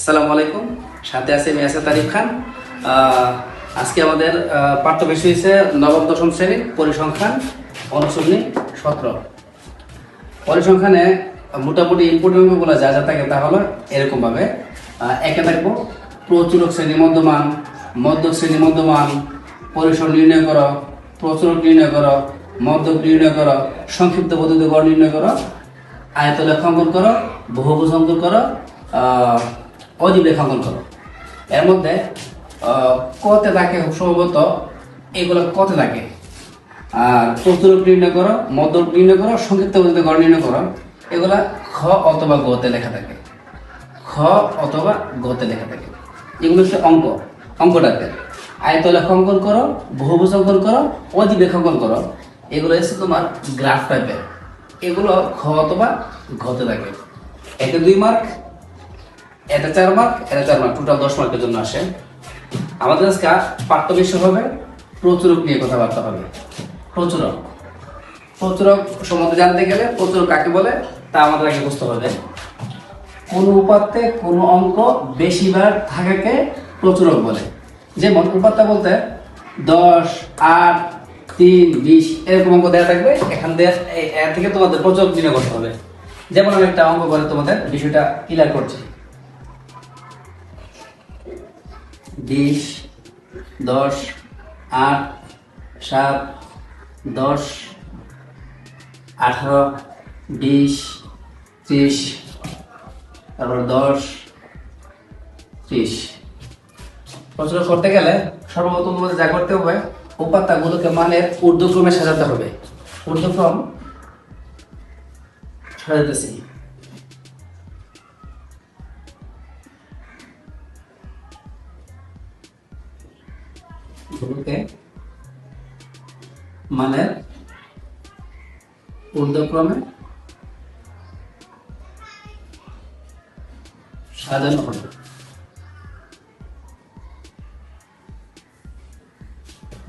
আসসালামু আলাইকুম। সাথে আছে আমি আসাদ তারিফ খান। আজকে আমাদের পাঠ্য বিষয় হচ্ছে নবম দশম শ্রেণীর পরিসংখ্যান অনুশীলনী 17। পরিসংখ্যানে মোটামুটি ইম্পর্টেন্ট অঙ্কগুলো যা যা থাকে তা হলো এরকম ভাবে। একে থাকবো প্রচুরক শ্রেণী মধ্যমান, মধ্যক শ্রেণী মধ্যমান, পরিসর নির্ণয় করো, প্রচুরক নির্ণয় করো, মধ্যক নির্ণয় করো, সংক্ষিপ্ত পদ্ধতি গড় নির্ণয় করো, আয়তলেখ অঙ্কন করো, বহুভুজ অঙ্কন করো, অজীব রেখাঙ্কন করো। এর মধ্যে কতে থাকে খুব সম্ভবত এগুলো কতে থাকে। আর প্রচুরক নির্ণয় করো, মধ্যক নির্ণয় করো, সংক্ষিপ্ত পদ্ধতি গড় নির্ণয় করো, এগুলা খ অথবা গতে লেখা থাকে। খ অথবা গতে লেখা থাকে। এগুলো হচ্ছে অঙ্কটাতে আয়তলেখ অঙ্কন করো, বহুভুজ অঙ্কন করো, অজীব রেখাঙ্কন করো, এগুলো হচ্ছে তোমার গ্রাফ টাইপের। এগুলো খ অথবা ঘতে থাকে। এতে 2 মার্ক, এটা 4 মার্ক, এটা 4 মার্ক, টোটাল 10 মার্কের জন্য আসে। আমাদের আজকে পাঠ্য বিষয় হবে প্রচুরক নিয়ে কথাবার্তা হবে। প্রচুরক সম্বন্ধে জানতে গেলে প্রচুরক কাকে বলে তা আমাদের আগে বুঝতে হবে। কোন উপাত্তে কোন অঙ্ক বেশিবার থাকাকে প্রচুরক বলে। যেমন উপাত্ত বলতে 10, 8, 3, 20 এরকম অঙ্ক দেওয়া থাকবে। এখান থেকে তোমাদের প্রচুরক নির্ণয় করতে হবে। যেমন আমি একটা অঙ্ক করে তোমাদের বিষয়টা ক্লিয়ার করছি। 20, 10, 8, 7, 10, 18, 20, 30, তারপর 10, 30। প্রচুরক করতে গেলে সর্বপ্রথম তোমাদের যা করতে হবে, উপাত্তগুলোকে মানের ঊর্ধ্বক্রমে সাজাতে হবে। ঊর্ধ্বক্রম সাজাতেছি। মানের ঊর্ধ্বক্রমে সাজানো হবে।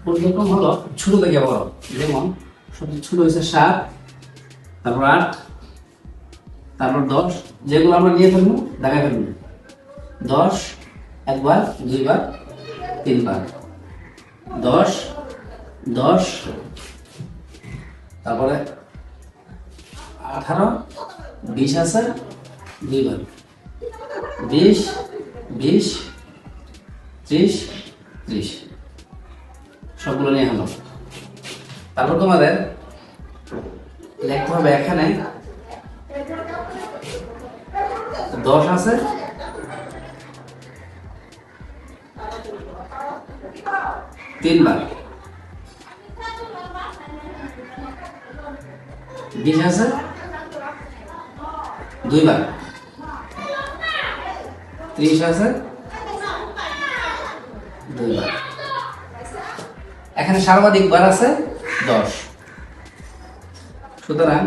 ঊর্ধ্বক্রম হলো ছোট থেকে বড়। যেমন সবচেয়ে ছোট হয়েছে 7, তারপর 8, তারপর 10। যেগুলো আমরা নিয়ে ফেলবো দেখাই ফেলবো। 10 একবার, 2 বার, 3 বার। 10, 10, তারপরে 18, 20 আছে 2 বার, 20, 20, 30, 30। সবগুলো নিয়ে হলো। তারপর তোমাদের লিখতে হবে এখানে 10 আছে 3 বার, 20 আছে 2 বার, 30 আছে 2 বার। এখানে সর্বাধিক বার আছে 10। সুতরাং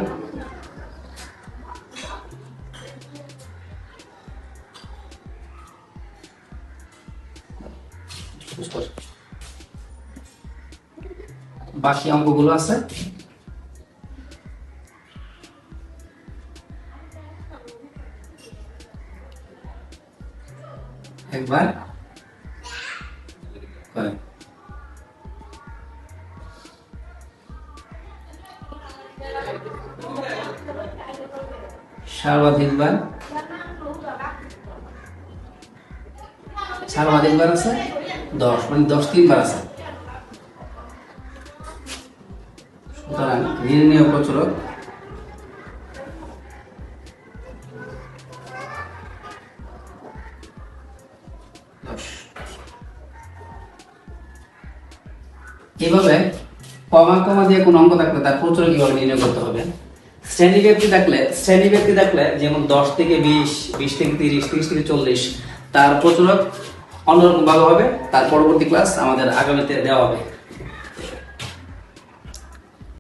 বাকি অঙ্কগুলো আছে একবার করে। সর্বাধিক বার আছে 10, মানে 10 3 বার আছে। সুতরাং নির্ণেয় প্রচুরক এভাবে কমা দিয়ে কোন অঙ্ক থাকলে তার প্রচুরক কিভাবে নির্ণয় করতে হবে। শ্রেণী ব্যক্তি থাকলে যেমন 10 থেকে 20, 20 থেকে 30, 30 থেকে 40, তার প্রচুরক অন্যরকম ভাবে হবে। তার পরবর্তী ক্লাস আমাদের আগামীতে দেওয়া হবে।